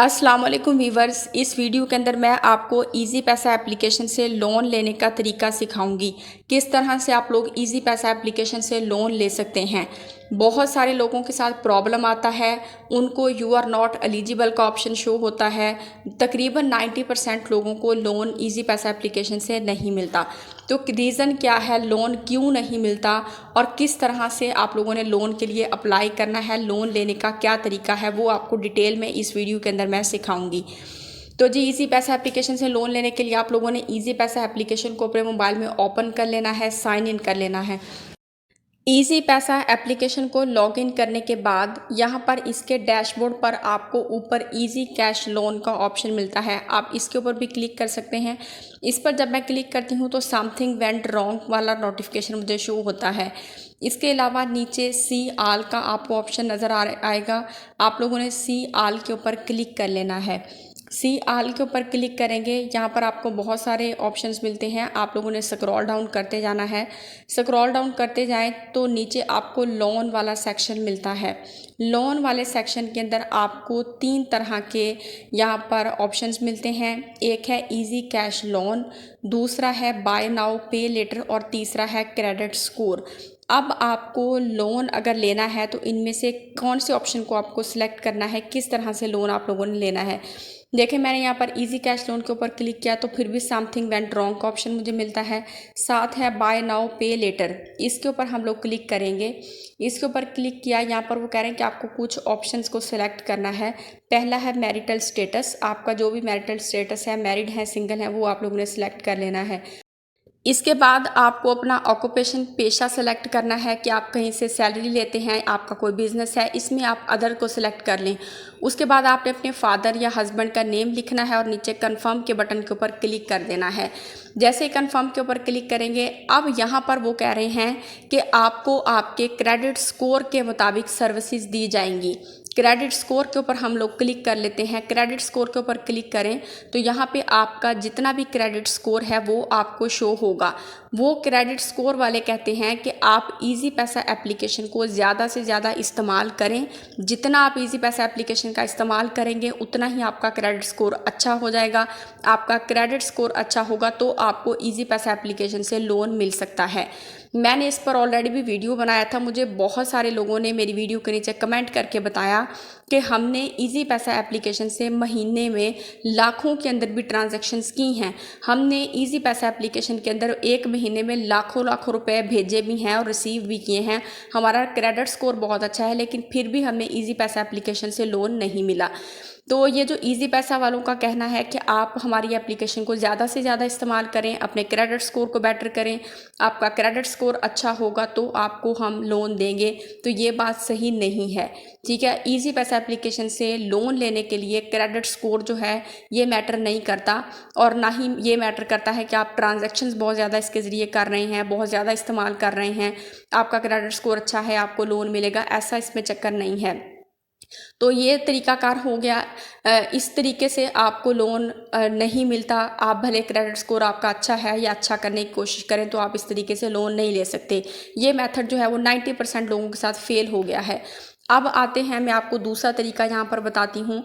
अस्सलाम वालेकुम वीवर्स। इस वीडियो के अंदर मैं आपको इजी पैसा एप्लीकेशन से लोन लेने का तरीका सिखाऊंगी। किस तरह से आप लोग इजी पैसा एप्लीकेशन से लोन ले सकते हैं। बहुत सारे लोगों के साथ प्रॉब्लम आता है, उनको यू आर नॉट एलिजिबल का ऑप्शन शो होता है। तकरीबन 90% लोगों को लोन इजी पैसा एप्लीकेशन से नहीं मिलता। तो रीज़न क्या है, लोन क्यों नहीं मिलता और किस तरह से आप लोगों ने लोन के लिए अप्लाई करना है, लोन लेने का क्या तरीका है, वो आपको डिटेल में इस वीडियो के अंदर मैं सिखाऊंगी। तो जी, इजी पैसा एप्लीकेशन से लोन लेने के लिए आप लोगों ने इजी पैसा एप्लीकेशन को अपने मोबाइल में ओपन कर लेना है, साइन इन कर लेना है। इजी पैसा एप्लीकेशन को लॉगिन करने के बाद यहाँ पर इसके डैशबोर्ड पर आपको ऊपर इजी कैश लोन का ऑप्शन मिलता है, आप इसके ऊपर भी क्लिक कर सकते हैं। इस पर जब मैं क्लिक करती हूँ तो समथिंग वेंट रॉन्ग वाला नोटिफिकेशन मुझे शो होता है। इसके अलावा नीचे सी आल का आपको ऑप्शन नज़र आएगा, आप लोगों ने सी आल के ऊपर क्लिक कर लेना है। सी आल के ऊपर क्लिक करेंगे, यहाँ पर आपको बहुत सारे ऑप्शंस मिलते हैं, आप लोगों ने स्क्रॉल डाउन करते जाना है। स्क्रॉल डाउन करते जाएं तो नीचे आपको लोन वाला सेक्शन मिलता है। लोन वाले सेक्शन के अंदर आपको 3 तरह के यहाँ पर ऑप्शंस मिलते हैं। एक है इजी कैश लोन, दूसरा है बाय नाउ पे लेटर और तीसरा है क्रेडिट स्कोर। अब आपको लोन अगर लेना है तो इनमें से कौन से ऑप्शन को आपको सिलेक्ट करना है, किस तरह से लोन आप लोगों ने लेना है। देखिए, मैंने यहाँ पर इजी कैश लोन के ऊपर क्लिक किया तो फिर भी समथिंग वेंट रॉन्ग का ऑप्शन मुझे मिलता है। साथ है बाय नाउ पे लेटर, इसके ऊपर हम लोग क्लिक करेंगे। इसके ऊपर क्लिक किया, यहाँ पर वो कह रहे हैं कि आपको कुछ ऑप्शंस को सिलेक्ट करना है। पहला है मैरिटल स्टेटस, आपका जो भी मैरिटल स्टेटस है, मैरिड है सिंगल है, वो आप लोगों ने सिलेक्ट कर लेना है। इसके बाद आपको अपना ऑक्यूपेशन पेशा सेलेक्ट करना है कि आप कहीं से सैलरी लेते हैं, आपका कोई बिजनेस है, इसमें आप अदर को सिलेक्ट कर लें। उसके बाद आपने अपने फादर या हस्बैंड का नेम लिखना है और नीचे कंफर्म के बटन के ऊपर क्लिक कर देना है। जैसे ही कंफर्म के ऊपर क्लिक करेंगे, अब यहाँ पर वो कह रहे हैं कि आपको आपके क्रेडिट स्कोर के मुताबिक सर्विसेज दी जाएंगी। क्रेडिट स्कोर के ऊपर हम लोग क्लिक कर लेते हैं। क्रेडिट स्कोर के ऊपर क्लिक करें तो यहाँ पे आपका जितना भी क्रेडिट स्कोर है वो आपको शो होगा। वो क्रेडिट स्कोर वाले कहते हैं कि आप इजी पैसा एप्लीकेशन को ज़्यादा से ज़्यादा इस्तेमाल करें। जितना आप इजी पैसा एप्लीकेशन का इस्तेमाल करेंगे उतना ही आपका क्रेडिट स्कोर अच्छा हो जाएगा। आपका क्रेडिट स्कोर अच्छा होगा तो आपको इजी पैसा एप्लीकेशन से लोन मिल सकता है। मैंने इस पर ऑलरेडी भी वीडियो बनाया था, मुझे बहुत सारे लोगों ने मेरी वीडियो के नीचे कमेंट करके बताया कि हमने इजी पैसा एप्लीकेशन से महीने में लाखों के अंदर भी ट्रांजैक्शंस की हैं। हमने इजी पैसा एप्लीकेशन के अंदर एक महीने में लाखों लाखों रुपए भेजे भी हैं और रिसीव भी किए हैं। हमारा क्रेडिट स्कोर बहुत अच्छा है, लेकिन फिर भी हमें इजी पैसा एप्लीकेशन से लोन नहीं मिला। तो ये जो इजी पैसा वालों का कहना है कि आप हमारी एप्लीकेशन को ज़्यादा से ज़्यादा इस्तेमाल करें, अपने क्रेडिट स्कोर को बेटर करें, आपका क्रेडिट स्कोर अच्छा होगा तो आपको हम लोन देंगे, तो ये बात सही नहीं है। ठीक है, इजी पैसा एप्लीकेशन से लोन लेने के लिए क्रेडिट स्कोर जो है ये मैटर नहीं करता, और ना ही ये मैटर करता है कि आप ट्रांजैक्शंस बहुत ज़्यादा इसके ज़रिए कर रहे हैं, बहुत ज़्यादा इस्तेमाल कर रहे हैं, आपका क्रेडिट स्कोर अच्छा है आपको लोन मिलेगा, ऐसा इसमें चक्कर नहीं है। तो ये तरीकाकार हो गया। इस तरीके से आपको लोन नहीं मिलता। आप भले क्रेडिट स्कोर आपका अच्छा है या अच्छा करने की कोशिश करें तो आप इस तरीके से लोन नहीं ले सकते। ये मेथड जो है वो 90% लोगों के साथ फेल हो गया है। अब आते हैं, मैं आपको दूसरा तरीका यहाँ पर बताती हूँ।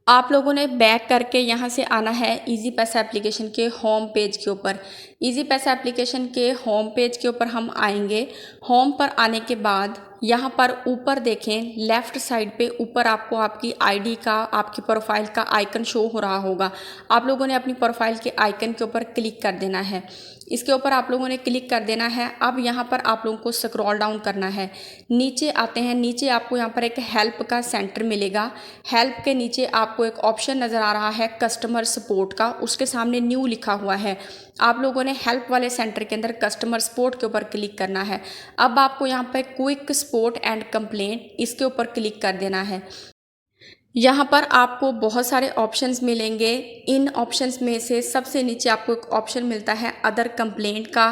आप लोगों ने बैक करके यहाँ से आना है इजी पैसा एप्लीकेशन के होम पेज के ऊपर। इजी पैसा एप्लीकेशन के होम पेज के ऊपर हम आएंगे। होम पर आने के बाद यहाँ पर ऊपर देखें, लेफ़्ट साइड पे ऊपर आपको आपकी आईडी का, आपकी प्रोफाइल का आइकन शो हो रहा होगा। आप लोगों ने अपनी प्रोफाइल के आइकन के ऊपर क्लिक कर देना है। इसके ऊपर आप लोगों ने क्लिक कर देना है। अब यहाँ पर आप लोगों को स्क्रॉल डाउन करना है, नीचे आते हैं। नीचे आपको यहाँ पर एक हेल्प का सेंटर मिलेगा। हेल्प के नीचे आपको एक ऑप्शन नज़र आ रहा है कस्टमर सपोर्ट का, उसके सामने न्यू लिखा हुआ है। आप लोगों ने हेल्प वाले सेंटर के अंदर कस्टमर सपोर्ट के ऊपर क्लिक करना है। अब आपको यहाँ पर क्विक सपोर्ट एंड कंप्लेंट, इसके ऊपर क्लिक कर देना है। यहाँ पर आपको बहुत सारे ऑप्शंस मिलेंगे। इन ऑप्शंस में से सबसे नीचे आपको एक ऑप्शन मिलता है अदर कंप्लेंट का।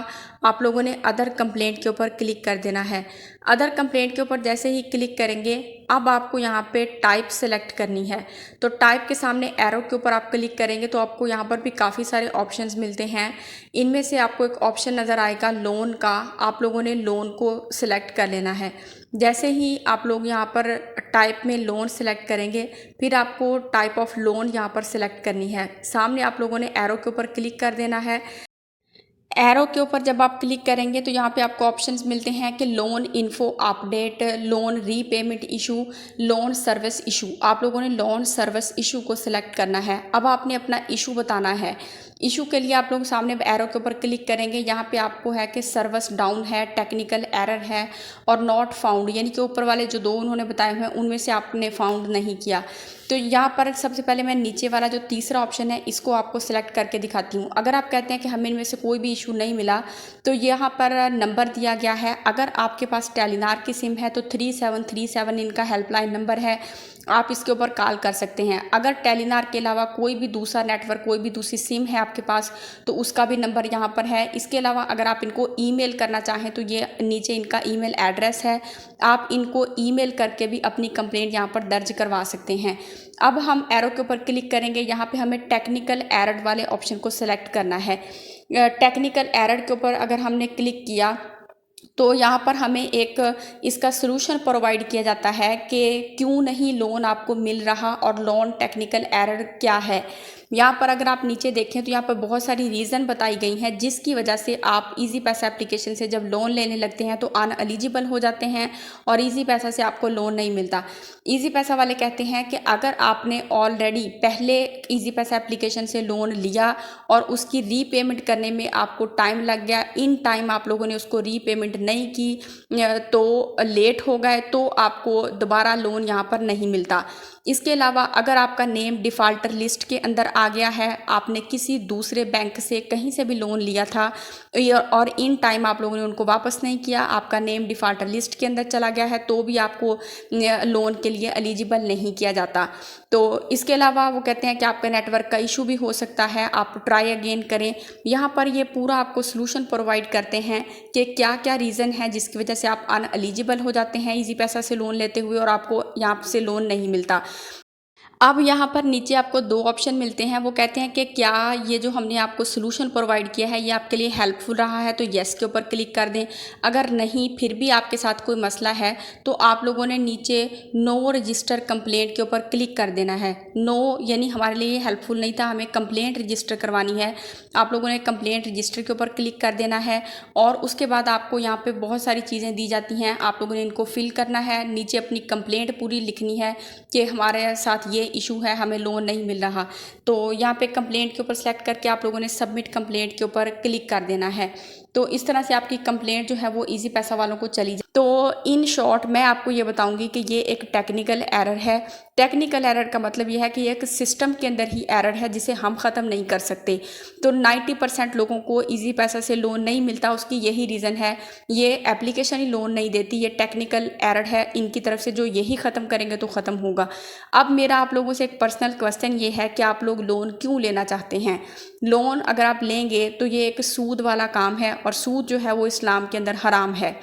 आप लोगों ने अदर कंप्लेंट के ऊपर क्लिक कर देना है। अदर कंप्लेंट के ऊपर जैसे ही क्लिक करेंगे, अब आपको यहाँ पे टाइप सेलेक्ट करनी है। तो टाइप के सामने एरो के ऊपर आप क्लिक करेंगे तो आपको यहाँ पर भी काफ़ी सारे ऑप्शंस मिलते हैं। इनमें से आपको एक ऑप्शन नज़र आएगा लोन का, आप लोगों ने लोन को सिलेक्ट कर लेना है। जैसे ही आप लोग यहाँ पर टाइप में लोन सेलेक्ट करेंगे, फिर आपको टाइप ऑफ लोन यहाँ पर सेलेक्ट करनी है। सामने आप लोगों ने एरो के ऊपर क्लिक कर देना है। एरो के ऊपर जब आप क्लिक करेंगे तो यहाँ पे आपको ऑप्शंस मिलते हैं कि loan info update, loan repayment issue, loan service issue. आप लोगों ने लोन सर्विस इशू को सिलेक्ट करना है। अब आपने अपना इशू बताना है। इशू के लिए आप लोग सामने एरो के ऊपर क्लिक करेंगे, यहाँ पे आपको है कि सर्विस डाउन है, टेक्निकल एरर है और नॉट फाउंड, यानी कि ऊपर वाले जो 2 उन्होंने बताए हुए हैं उनमें से आपने फाउंड नहीं किया। तो यहाँ पर सबसे पहले मैं नीचे वाला जो तीसरा ऑप्शन है इसको आपको सिलेक्ट करके दिखाती हूँ। अगर आप कहते हैं कि हमें इनमें से कोई भी इशू नहीं मिला तो यहाँ पर नंबर दिया गया है। अगर आपके पास टेलीनार की सिम है तो 3737 इनका हेल्पलाइन नंबर है, आप इसके ऊपर कॉल कर सकते हैं। अगर टेलीनार के अलावा कोई भी दूसरा नेटवर्क, कोई भी दूसरी सिम है आपके पास तो उसका भी नंबर यहाँ पर है। इसके अलावा अगर आप इनको ईमेल करना चाहें तो ये नीचे इनका ईमेल एड्रेस है, आप इनको ईमेल करके भी अपनी कंप्लेंट यहाँ पर दर्ज करवा सकते हैं। अब हम एरो के ऊपर क्लिक करेंगे, यहाँ पे हमें टेक्निकल एरर वाले ऑप्शन को सिलेक्ट करना है। टेक्निकल एरर के ऊपर अगर हमने क्लिक किया तो यहाँ पर हमें एक इसका सलूशन प्रोवाइड किया जाता है कि क्यों नहीं लोन आपको मिल रहा और लोन टेक्निकल एरर क्या है। यहाँ पर अगर आप नीचे देखें तो यहाँ पर बहुत सारी रीज़न बताई गई हैं जिसकी वजह से आप इजी पैसा एप्लीकेशन से जब लोन लेने लगते हैं तो अनएलिजिबल हो जाते हैं और इजी पैसा से आपको लोन नहीं मिलता। इजी पैसा वाले कहते हैं कि अगर आपने ऑलरेडी पहले इजी पैसा एप्लीकेशन से लोन लिया और उसकी रीपेमेंट करने में आपको टाइम लग गया, इन टाइम आप लोगों ने उसको रीपेमेंट नहीं की तो लेट हो गए तो आपको दोबारा लोन यहाँ पर नहीं मिलता। इसके अलावा अगर आपका नेम डिफ़ाल्टर लिस्ट के अंदर आ गया है, आपने किसी दूसरे बैंक से कहीं से भी लोन लिया था और इन टाइम आप लोगों ने उनको वापस नहीं किया, आपका नेम डिफ़ाल्टर लिस्ट के अंदर चला गया है तो भी आपको लोन के लिए एलिजिबल नहीं किया जाता। तो इसके अलावा वो कहते हैं कि आपका नेटवर्क का इशू भी हो सकता है, आप ट्राई अगेन करें। यहाँ पर ये पूरा आपको सलूशन प्रोवाइड करते हैं कि क्या क्या रीज़न है जिसकी वजह से आप अनएलिजिबल हो जाते हैं इजी पैसा से लोन लेते हुए और आपको यहाँ से लोन नहीं मिलता। अब यहाँ पर नीचे आपको 2 ऑप्शन मिलते हैं। वो कहते हैं कि क्या ये जो हमने आपको सलूशन प्रोवाइड किया है ये आपके लिए हेल्पफुल रहा है, तो येस के ऊपर क्लिक कर दें। अगर नहीं, फिर भी आपके साथ कोई मसला है तो आप लोगों ने नीचे नो रजिस्टर कंप्लेंट के ऊपर क्लिक कर देना है। नो यानी हमारे लिए ये हेल्पफुल नहीं था, हमें कंप्लेंट रजिस्टर करवानी है। आप लोगों ने कंप्लेंट रजिस्टर के ऊपर क्लिक कर देना है और उसके बाद आपको यहाँ पर बहुत सारी चीज़ें दी जाती हैं, आप लोगों ने इनको फिल करना है। नीचे अपनी कंप्लेंट पूरी लिखनी है कि हमारे साथ ये इशू है, हमें लोन नहीं मिल रहा। तो यहाँ पे कंप्लेंट के ऊपर सेलेक्ट करके आप लोगों ने सबमिट कंप्लेंट के ऊपर क्लिक कर देना है। तो इस तरह से आपकी कंप्लेंट जो है वो इजी पैसा वालों को चली जाए। तो इन शॉर्ट मैं आपको ये बताऊंगी कि ये एक टेक्निकल एरर है। टेक्निकल एरर का मतलब ये है कि एक सिस्टम के अंदर ही एरर है जिसे हम ख़त्म नहीं कर सकते। तो 90% लोगों को इजी पैसा से लोन नहीं मिलता, उसकी यही रीज़न है, ये एप्लीकेशन ही लोन नहीं देती, ये टेक्निकल एरर है इनकी तरफ से, जो यही ख़त्म करेंगे तो ख़त्म होगा। अब मेरा आप लोगों से एक पर्सनल क्वेश्चन ये है कि आप लोग लोन क्यों लेना चाहते हैं। लोन अगर आप लेंगे तो ये एक सूद वाला काम है और सूद जो है वो इस्लाम के अंदर हराम है।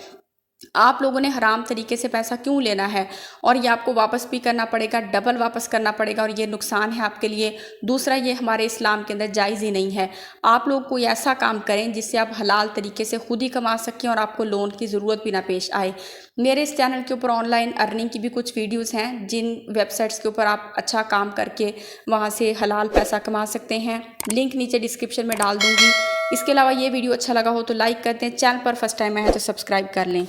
आप लोगों ने हराम तरीके से पैसा क्यों लेना है और ये आपको वापस भी करना पड़ेगा, डबल वापस करना पड़ेगा और ये नुकसान है आपके लिए। दूसरा, ये हमारे इस्लाम के अंदर जायज़ ही नहीं है। आप लोग कोई ऐसा काम करें जिससे आप हलाल तरीके से खुद ही कमा सकें और आपको लोन की ज़रूरत भी ना पेश आए। मेरे इस चैनल के ऊपर ऑनलाइन अर्निंग की भी कुछ वीडियोज़ हैं जिन वेबसाइट्स के ऊपर आप अच्छा काम करके वहाँ से हलाल पैसा कमा सकते हैं। लिंक नीचे डिस्क्रिप्शन में डाल दूँगी। इसके अलावा ये वीडियो अच्छा लगा हो तो लाइक करते हैं, चैनल पर फर्स्ट टाइम आए हैं तो सब्सक्राइब कर लें।